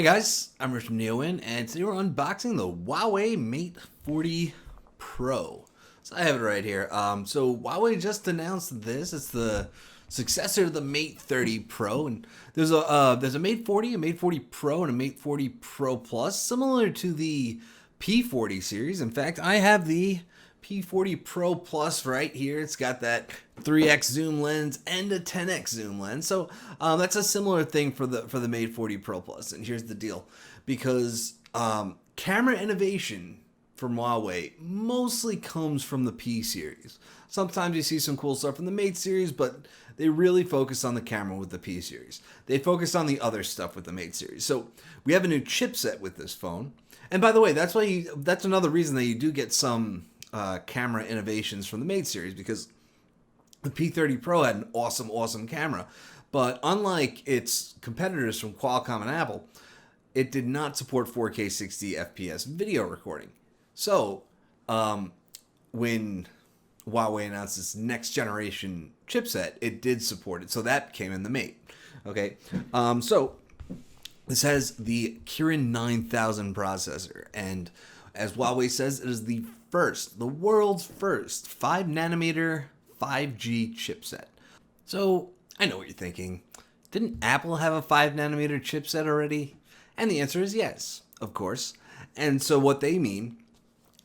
Hey guys, I'm Rich from NeoWin, and today we're unboxing the Huawei Mate 40 Pro. So I have it right here. So Huawei just announced this. It's the successor to the Mate 30 Pro, and there's a Mate 40, a Mate 40 Pro, and a Mate 40 Pro Plus, similar to the P40 series. In fact, I have the P40 Pro Plus right here. It's got that 3x zoom lens and a 10x zoom lens. So that's a similar thing for the Mate 40 Pro Plus. And here's the deal. Because camera innovation from Huawei mostly comes from the P series. Sometimes you see some cool stuff from the Mate series, but they really focus on the camera with the P series. They focus on the other stuff with the Mate series. So we have a new chipset with this phone. And by the way, that's another reason that you do get some camera innovations from the Mate series, because the P30 Pro had an awesome camera, but unlike its competitors from Qualcomm and Apple, it did not support 4K 60 FPS video recording. So when Huawei announced its next generation chipset, it did support it, so that came in the Mate. Okay, so this has the Kirin 9000 processor, and as Huawei says, it is the world's first 5nm 5G chipset. So I know what you're thinking. Didn't Apple have a 5nm chipset already? And the answer is yes, of course. And so what they mean,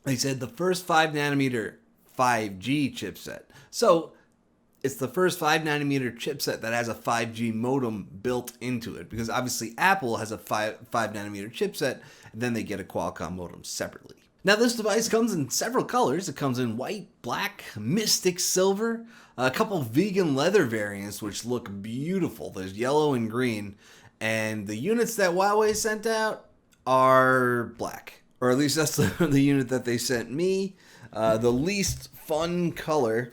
they said the first 5nm 5G chipset. So it's the first 5nm chipset that has a 5G modem built into it, because obviously Apple has a 5nm chipset, and then they get a Qualcomm modem separately. Now this device comes in several colors. It comes in white, black, mystic silver, a couple vegan leather variants which look beautiful. There's yellow and green, and the units that Huawei sent out are black, or at least that's the unit that they sent me. The least fun color.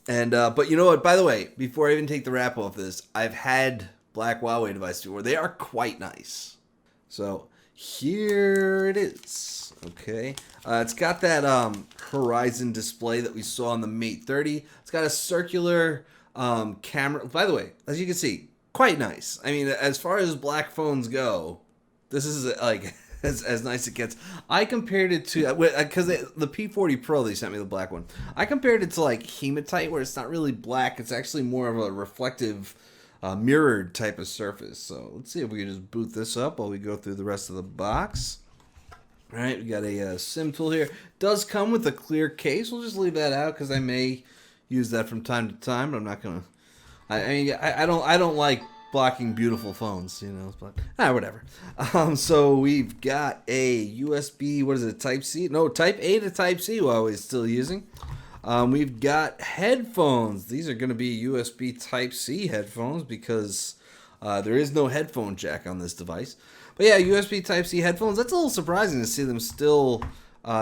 And but you know what, by the way, before I even take the wrap off this, I've had black Huawei devices before. They are quite nice. So here it is. Okay, it's got that Horizon display that we saw on the Mate 30. It's got a circular camera. By the way, as you can see, quite nice. I mean, as far as black phones go, this is like as nice as it gets. I compared it to, because the P40 Pro, they sent me the black one. I compared it to like hematite, where it's not really black. It's actually more of a reflective, mirrored type of surface. So let's see if we can just boot this up while we go through the rest of the box. All right, we got a SIM tool here. Does come with a clear case. We'll just leave that out because I may use that from time to time, but I'm not gonna. I don't like blocking beautiful phones, you know. But whatever. So we've got a USB. What is it? Type C? No, Type A to Type C. Huawei's still using. We've got headphones. These are going to be USB Type C headphones because there is no headphone jack on this device. But yeah, USB Type C headphones. That's a little surprising to see them still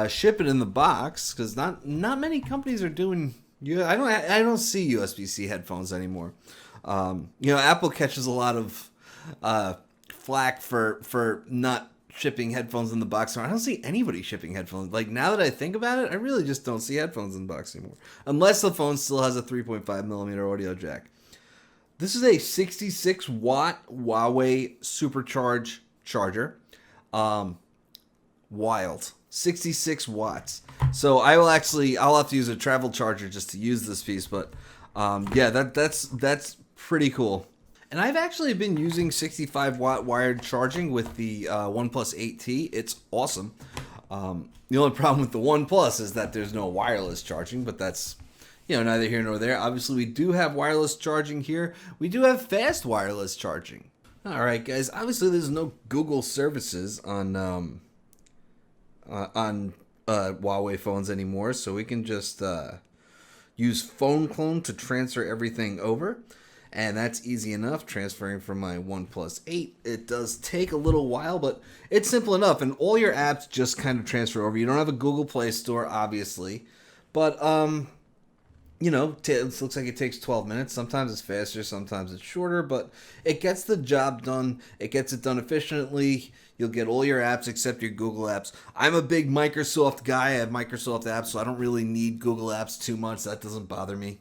ship it in the box, because not many companies are doing. I don't see USB-C headphones anymore. Apple catches a lot of flack for not shipping headphones in the box. I don't see anybody shipping headphones. Like, now that I think about it, I really just don't see headphones in the box anymore, unless the phone still has a 3.5mm audio jack. This is a 66 watt Huawei Supercharge charger. Wild. 66 watts. So I'll have to use a travel charger just to use this piece, but yeah, that's pretty cool. And I've actually been using 65 watt wired charging with the OnePlus 8T. It's awesome. The only problem with the OnePlus is that there's no wireless charging, but that's, neither here nor there. Obviously, we do have wireless charging here. We do have fast wireless charging. All right, guys. Obviously, there's no Google services on Huawei phones anymore, so we can just use Phone Clone to transfer everything over, and that's easy enough. Transferring from my OnePlus 8, it does take a little while, but it's simple enough, and all your apps just kind of transfer over. You don't have a Google Play Store, obviously, but it looks like it takes 12 minutes. Sometimes it's faster, sometimes it's shorter, but it gets the job done. It gets it done efficiently. You'll get all your apps except your Google apps. I'm a big Microsoft guy. I have Microsoft apps, so I don't really need Google apps too much. That doesn't bother me.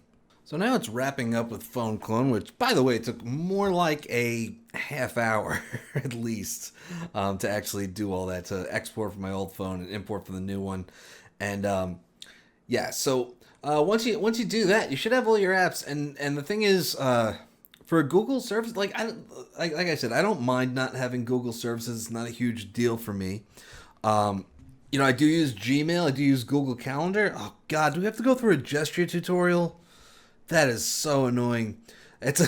So now it's wrapping up with phone clone, which, by the way, took more like a half hour at least to actually do all that, to export from my old phone and import from the new one. And yeah, so once you do that, you should have all your apps. And the thing is, for a Google service, like I said, I don't mind not having Google services. It's not a huge deal for me. I do use Gmail. I do use Google Calendar. Oh God, do we have to go through a gesture tutorial? That is so annoying. That's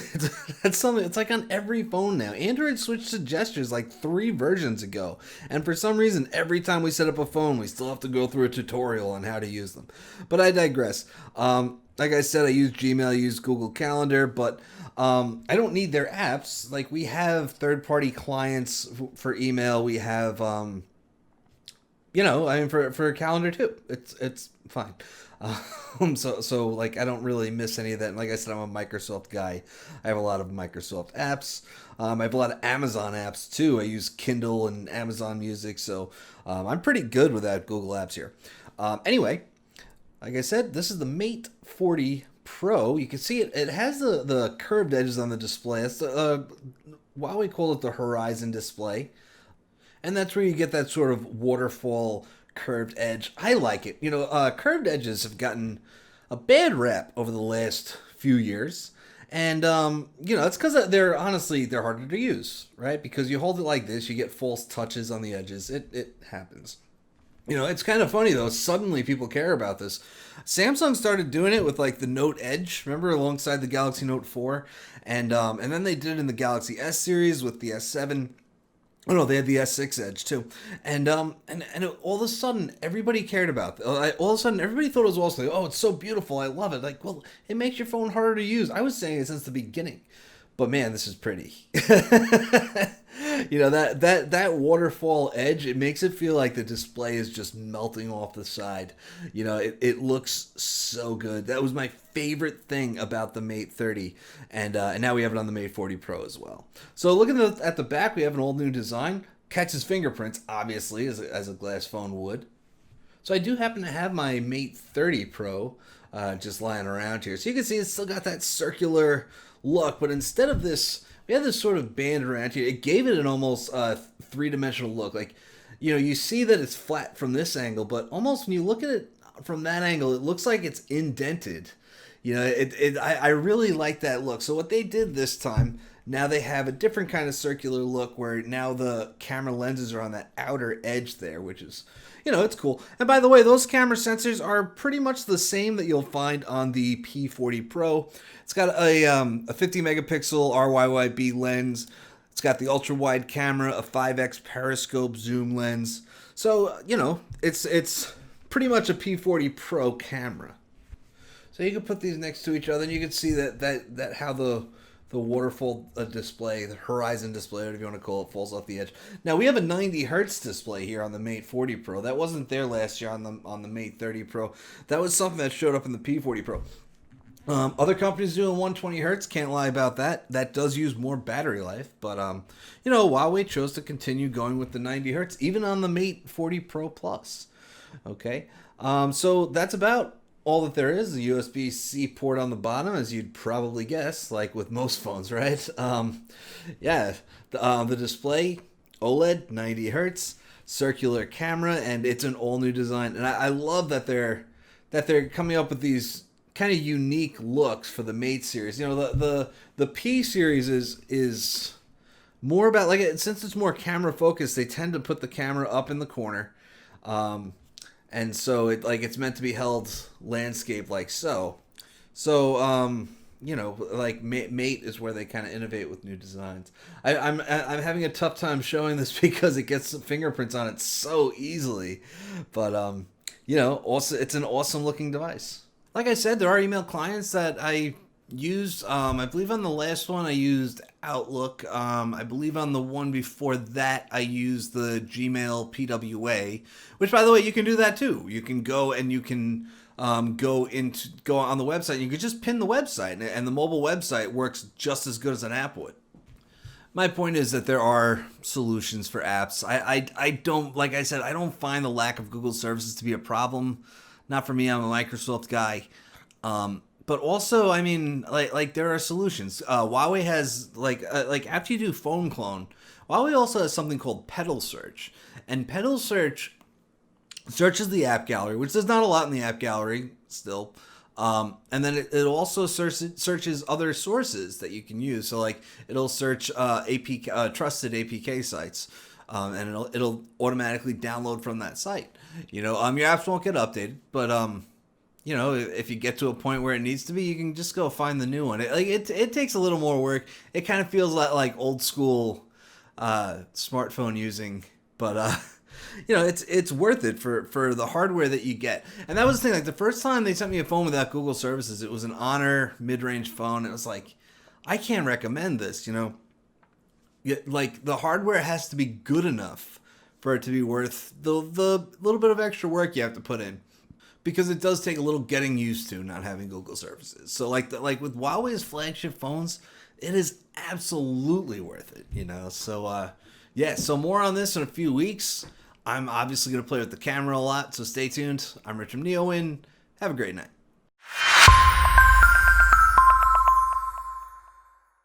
something. It's like on every phone now. Android switched to gestures like 3 versions ago, and for some reason, every time we set up a phone, we still have to go through a tutorial on how to use them. But I digress. Like I said, I use Gmail, I use Google Calendar, but I don't need their apps. Like, we have third-party clients for email. We have, for calendar too. It's fine. So like, I don't really miss any of that. And like I said, I'm a Microsoft guy. I have a lot of Microsoft apps. I have a lot of Amazon apps too. I use Kindle and Amazon Music, so I'm pretty good without Google Apps here. Anyway, like I said, this is the Mate 40 Pro. You can see it. It has the curved edges on the display. It's why we call it the Horizon display. And that's where you get that sort of waterfall curved edge. I like it. Curved edges have gotten a bad rap over the last few years. And, it's because they're harder to use, right? Because you hold it like this, you get false touches on the edges. It happens. It's kind of funny, though. Suddenly people care about this. Samsung started doing it with, like, the Note Edge, remember, alongside the Galaxy Note 4? And then they did it in the Galaxy S series with the S7. Oh no, they had the S6 Edge too, and all of a sudden everybody cared about it. All of a sudden everybody thought it was awesome. Like, oh, it's so beautiful, I love it. Like, well, it makes your phone harder to use. I was saying it since the beginning, but man, this is pretty. That waterfall edge, it makes it feel like the display is just melting off the side. It looks so good. That was my favorite thing about the Mate 30, and now we have it on the Mate 40 Pro as well. So looking at the back, we have an all new design. Catches fingerprints, obviously, as a glass phone would. So I do happen to have my Mate 30 Pro just lying around here. So you can see it's still got that circular look, but instead of this, we have this sort of band around here. It gave it an almost 3-dimensional look. Like, you see that it's flat from this angle, but almost when you look at it from that angle, it looks like it's indented. I really like that look. So what they did this time, now they have a different kind of circular look where now the camera lenses are on that outer edge there, which is, it's cool. And by the way, those camera sensors are pretty much the same that you'll find on the P40 Pro. It's got a 50 megapixel RYYB lens. It's got the ultra wide camera, a 5x periscope zoom lens. So, it's pretty much a P40 Pro camera. So you can put these next to each other and you can see that how the waterfall display, the Horizon display, whatever you want to call it, falls off the edge. Now we have a 90 hertz display here on the Mate 40 Pro. That wasn't there last year on the Mate 30 Pro. That was something that showed up in the P40 Pro. Other companies doing 120 hertz, can't lie about that. That does use more battery life, but Huawei chose to continue going with the 90 hertz, even on the Mate 40 Pro Plus. Okay, so that's about all that there is. The USB-C port on the bottom, as you'd probably guess, like with most phones, right? The display, OLED, 90 hertz, circular camera, and it's an all-new design. And I love that they're coming up with these kind of unique looks for the Mate series. The P series is more about, like, since it's more camera focused, they tend to put the camera up in the corner. And so it's meant to be held landscape like so. So Mate is where they kind of innovate with new designs. I'm having a tough time showing this because it gets some fingerprints on it so easily. But also it's an awesome looking device. Like I said, there are email clients that I used. I believe on the last one I used Outlook. I believe on the one before that I used the Gmail PWA, which, by the way, you can do that too. You can go and you can go on the website. You can just pin the website, and the mobile website works just as good as an app would. My point is that there are solutions for apps. I don't, like I said, I don't find the lack of Google services to be a problem. Not for me. I'm a Microsoft guy. but also, I mean, like there are solutions. Huawei has like after you do phone clone, Huawei also has something called pedal search, and pedal search searches the app gallery, which there's not a lot in the app gallery still. And then it also searches other sources that you can use. So like it'll search trusted APK sites, and it'll automatically download from that site. Your apps won't get updated, but if you get to a point where it needs to be, you can just go find the new one. It takes a little more work. It kind of feels like old school smartphone using, but it's worth it for the hardware that you get. And that was the thing. Like the first time they sent me a phone without Google services, it was an Honor mid-range phone. It was like, I can't recommend this. Like the hardware has to be good enough for it to be worth the little bit of extra work you have to put in, because it does take a little getting used to not having Google services. So like with Huawei's flagship phones, it is absolutely worth it. So yeah. So more on this in a few weeks. I'm obviously going to play with the camera a lot, so stay tuned. I'm Rich from NeoWin. Have a great night.